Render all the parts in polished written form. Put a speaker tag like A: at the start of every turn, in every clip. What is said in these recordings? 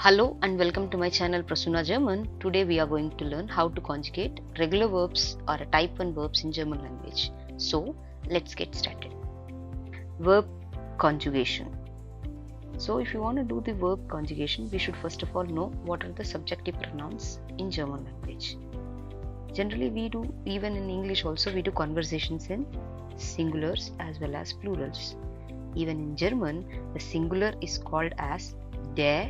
A: Hello and welcome to my channel Prasuna German. Today we are going to learn how to conjugate regular verbs or type 1 verbs in German language. So let's get started. Verb conjugation. So if you want to do the verb conjugation, we should first of all know what are the subjective pronouns in German language. Generally we do, even in English also, we do conversations in singulars as well as plurals. Even in German, the singular is called as der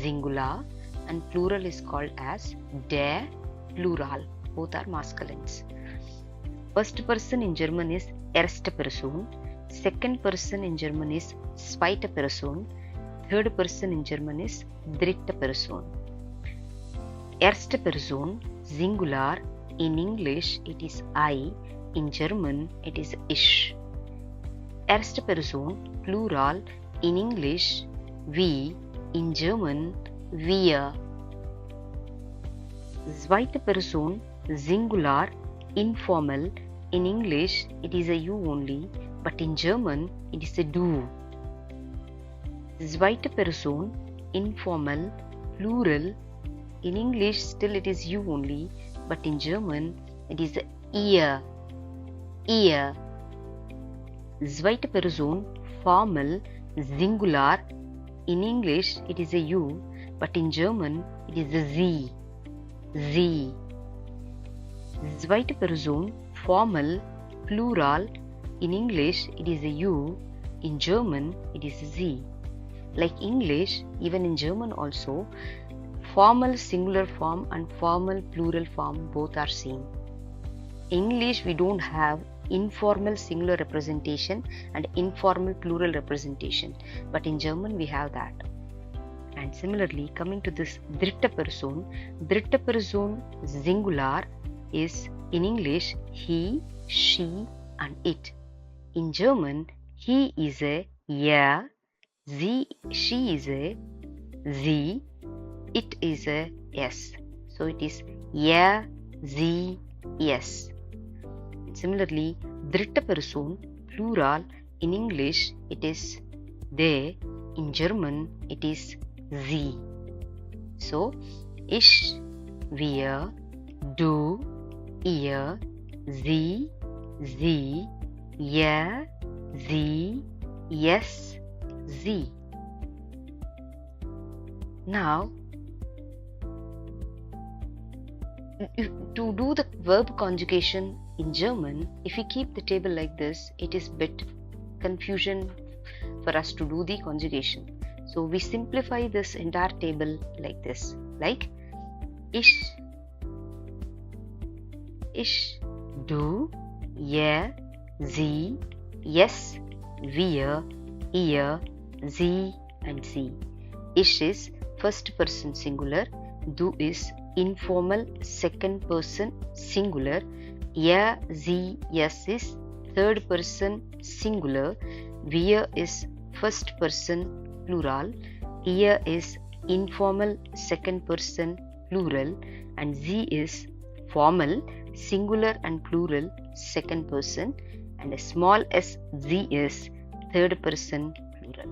A: Singular and plural is called as der Plural. Both are masculines. First person in German is erste Person. Second person in German is zweite Person. Third person in German is dritte Person. Erste Person, singular. In English it is I. In German it is ich. Erste Person, plural. In English we. In German, wir. Zweite Person, singular, informal. In English, it is a you only, but in German, it is a du. Zweite Person, informal, plural. In English, still it is you only, but in German, it is a ihr. Ihr. Zweite Person, formal, singular. In English, it is a you, but in German, it is a sie. Sie. Zweite Person, formal, plural. In English, it is a you. In German, it is a sie. Like English, even in German also, formal singular form and formal plural form both are same. English, we don't have informal singular representation and informal plural representation, but in German we have that. And similarly, coming to this dritte Person singular is in English he, she and it. In German, he is a er, she is a sie, it is a es. So it is er, sie, es. Similarly, dritte Person, plural. In English, it is they. In German, it is sie. So, ich, wir, du, ihr, sie, er, sie, es, sie. Now, to do the verb conjugation in German, if we keep the table like this, it is bit confusion for us to do the conjugation. So we simplify this entire table like this, like ich, du, er, sie, es, wir, ihr, sie and sie. Ich is first person singular, du is informal second person singular, er, sie, es is third person singular, wir is first person plural, ihr is informal second person plural, and sie is formal singular and plural second person, and a small s, sie is third person plural.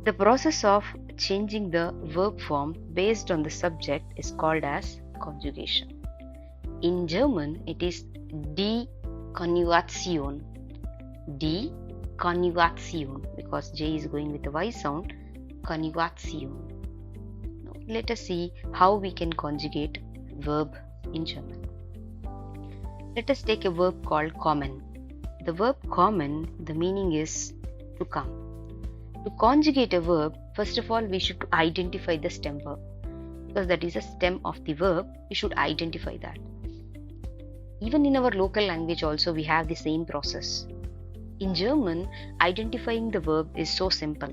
A: The process of changing the verb form based on the subject is called as conjugation. In German, it is Dekonjugation. Dekonjugation, because J is going with the Y sound. Konjugation. Now, let us see how we can conjugate verb in German. Let us take a verb called kommen. The verb kommen, the meaning is to come. To conjugate a verb, first of all, we should identify the stem verb. Because that is a stem of the verb, we should identify that. Even in our local language also, we have the same process. In German, identifying the verb is so simple.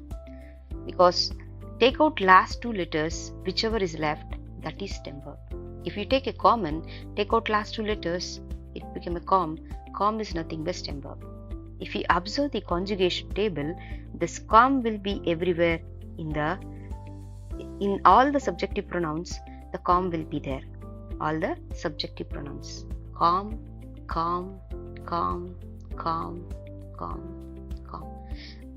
A: Because take out last two letters, whichever is left, that is stem verb. If you take a common, take out last two letters, it became a com. Com is nothing but stem verb. If we observe the conjugation table, this com will be everywhere in all the subjective pronouns, the com will be there. All the subjective pronouns. Calm.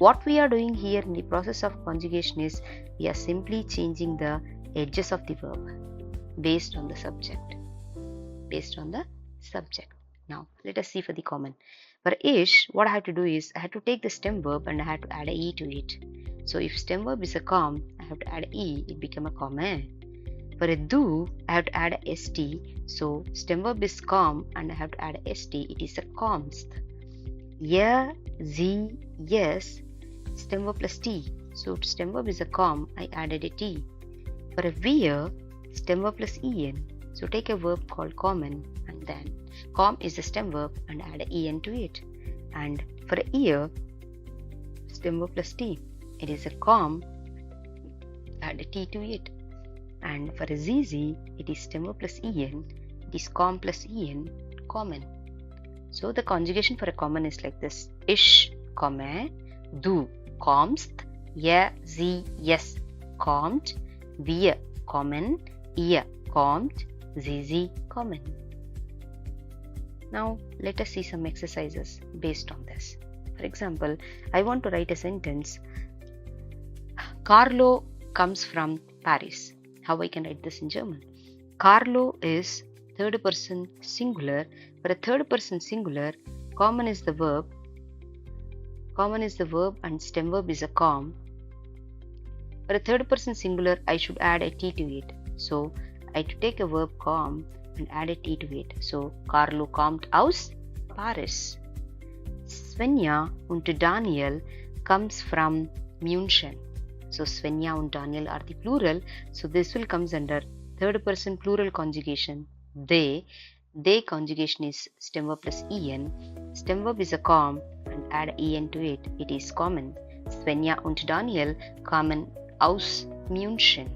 A: what we are doing here in the process of conjugation is we are simply changing the edges of the verb based on the subject. Now let us see for the common. For ish, what I have to do is I have to take the stem verb and I have to add a e to it. So if stem verb is a com, I have to add e, it become a common. For a do, I have to add a st. So stem verb is com and I have to add a st, it is a comst. Yeah, z, yes, stem verb plus t. So stem verb is a com, I added a t. For a wear, stem verb plus en. So take a verb called common and then com is the stem verb and add a en to it. And for a ear, stem verb plus t. It is a com, add a t to it. And for a zz, it is stem verb plus en. It is com plus en, common. So the conjugation for a common is like this: ish, komme, du, komst, ye, sie, yes, kommt, wir, kommen, ihr, kommt, sie, kommen. Now let us see some exercises based on this. For example, I want to write a sentence. Carlo comes from Paris. How I can write this in German? Carlo is third person singular. For a third person singular, common is the verb. And stem verb is a com. For a third person singular, I should add a t to it. So I have to take a verb com and add a t to it. So Carlo kommt aus Paris. Svenja und Daniel comes from München. So Svenja and Daniel are the plural. So this will comes under third person plural conjugation. They conjugation is stem verb plus en. Stem verb is a com and add en to it. It is common. Svenja und Daniel kommen aus München.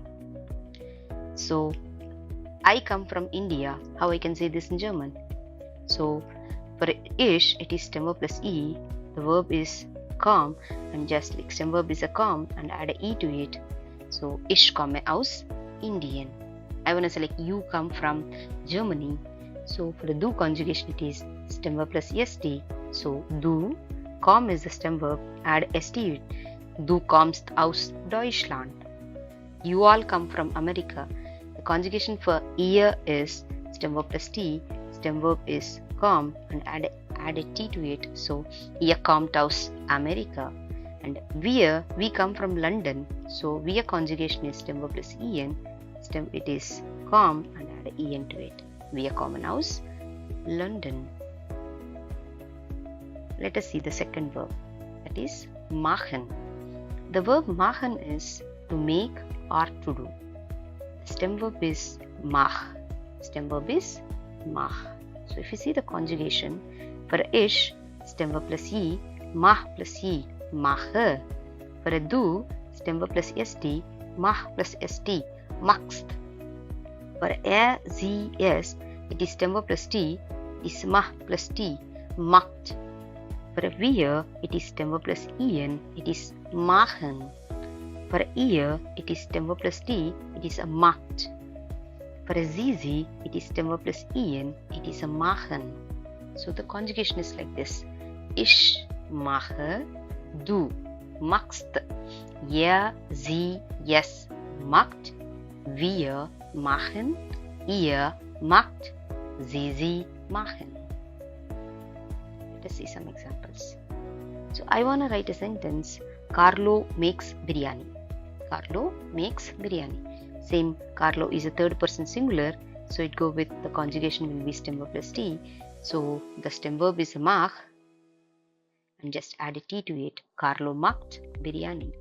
A: So I come from India. How I can say this in German? So for ish, it is stem verb plus e. The verb is com and just like stem verb is a com and add a e to it. So ich komme aus Indien. I want to say like you come from Germany. So for the do conjugation, it is stem verb plus st. So du, com is the stem verb, add st to it. Du kommst aus Deutschland. You all come from America. The conjugation for ihr is stem verb plus t. Stem verb is com and add a t to it. So ihr kommt aus America. And we come from London. So wir conjugation is stem verb plus en. It is com and add en to it. Wir kommen aus London. Let us see the second verb, that is machen. The verb machen is to make or to do. The stem verb is mach. So if you see the conjugation, for ish, stem verb plus e, mach plus e, mache. For a do, stem verb plus st, mach plus st, machst. For er, sie, es, it is stem verb plus t, is mach plus t, macht. For a wir, it is stem verb plus en, it is machen. For a ihr, it is stem verb plus t, it is a macht. For a zizi, it is stem verb plus en, it is a machen. So the conjugation is like this: ich mache, du machst, er, sie, yes, macht, wir machen, ihr macht, sie machen. Let us see some examples. So I want to write a sentence. Carlo makes biryani. Same, Carlo is a third person singular, so it go with the conjugation will be stem verb plus t. So the stem verb is mach and just add a t to it. Carlo macht biryani.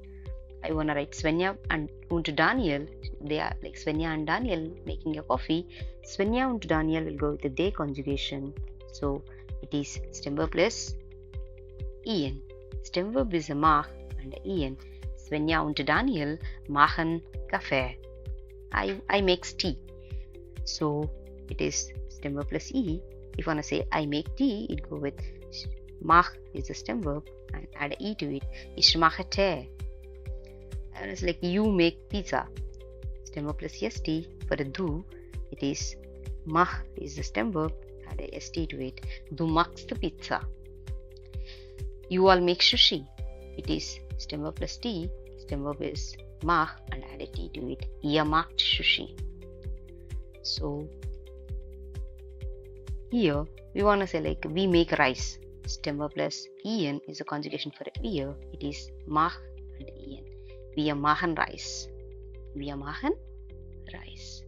A: I want to write Svenja and Daniel. They are like Svenja and Daniel making a coffee. Svenja and Daniel will go with the they conjugation. So it is stem verb plus en. Stem verb is a mach and en. Svenja und Daniel machen Kaffee. I makes tea. So it is stem verb plus e. If you want to say I make tea, it go with mach is the stem verb and add e to it. Ich mache Tee. And it's like you make pizza. Stem verb plus st. For a do, it is mach is the stem verb, add a st to it. Du machst Pizza. You all make sushi. It is stem verb plus T, stem verb is mach and added T to it. Ihr macht Sushi. So here we want to say like we make rice. Stem verb plus en is a conjugation for wir. It is mach and en. Wir machen Reis. Wir machen Reis.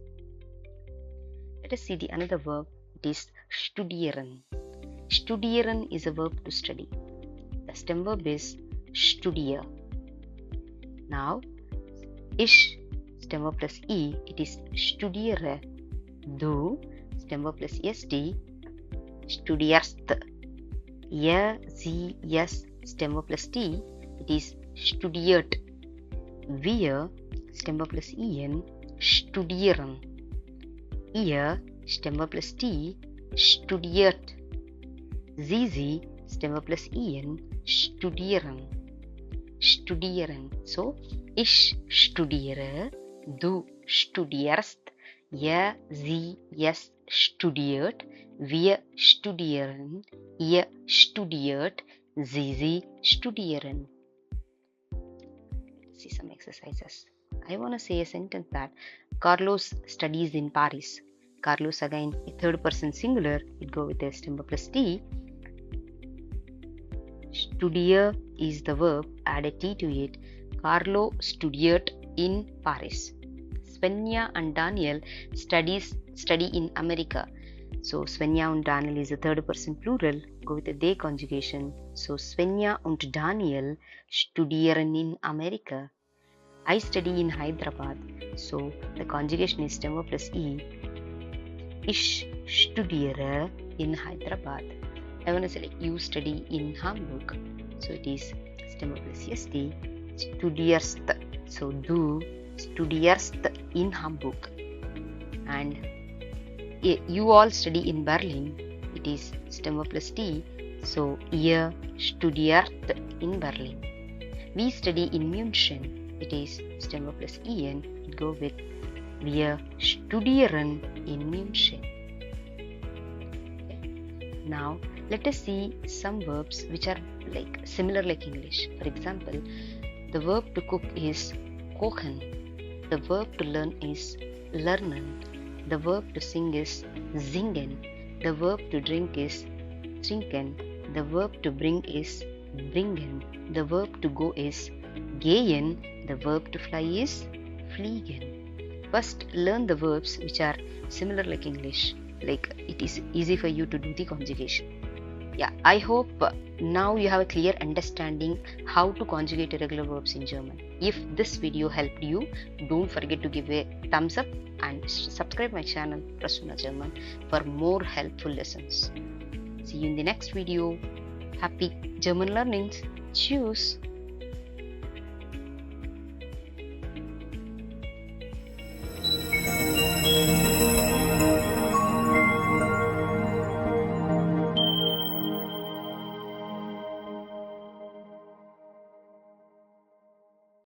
A: Let us see the another verb. It is studieren. Studieren is a verb to study. The stem verb is studier. Now, ich, stem verb plus e, it is studiere. Du, stem verb plus st, studierst. Ihr, sie, es, stem verb plus t, it is studiert. Wir, stem verb plus en, studieren. Ihr, stem verb plus t, studiert. Sie, stem verb plus en, studieren. Studieren. So, ich studiere, du studierst, er, sie, es studiert, wir studieren, ihr studiert, sie studieren. Let's see some exercises. I want to say a sentence that Carlos studies in Paris. Carlos again a third person singular. It go with the stem verb plus T. Studier is the verb. Add a T to it. Carlo studiert in Paris. Svenja and Daniel study in America. So Svenja und Daniel is a third person plural. Go with the they conjugation. So Svenja und Daniel studieren in America. I study in Hyderabad. So the conjugation is stem verb plus e. Ich studiere in Hyderabad. I want to say like you study in Hamburg. So it is stem verb plus st. Studierst. So du studierst in Hamburg. And you all study in Berlin. It is stem verb plus t. So ihr studiert in Berlin. We study in München. It is stem verb plus en. It go with wir studieren in München. Okay. Now let us see some verbs which are like similar like English. For example, the verb to cook is kochen. The verb to learn is lernen. The verb to sing is singen. The verb to drink is trinken. The verb to bring is bringen. The verb to go is gehen. The verb to fly is fliegen. First, learn the verbs which are similar like English. Like it is easy for you to do the conjugation. Yeah, I hope now you have a clear understanding how to conjugate irregular verbs in German. If this video helped you, don't forget to give a thumbs up and subscribe my channel Prasunna German for more helpful lessons. See you in the next video. Happy German learnings. Tschüss.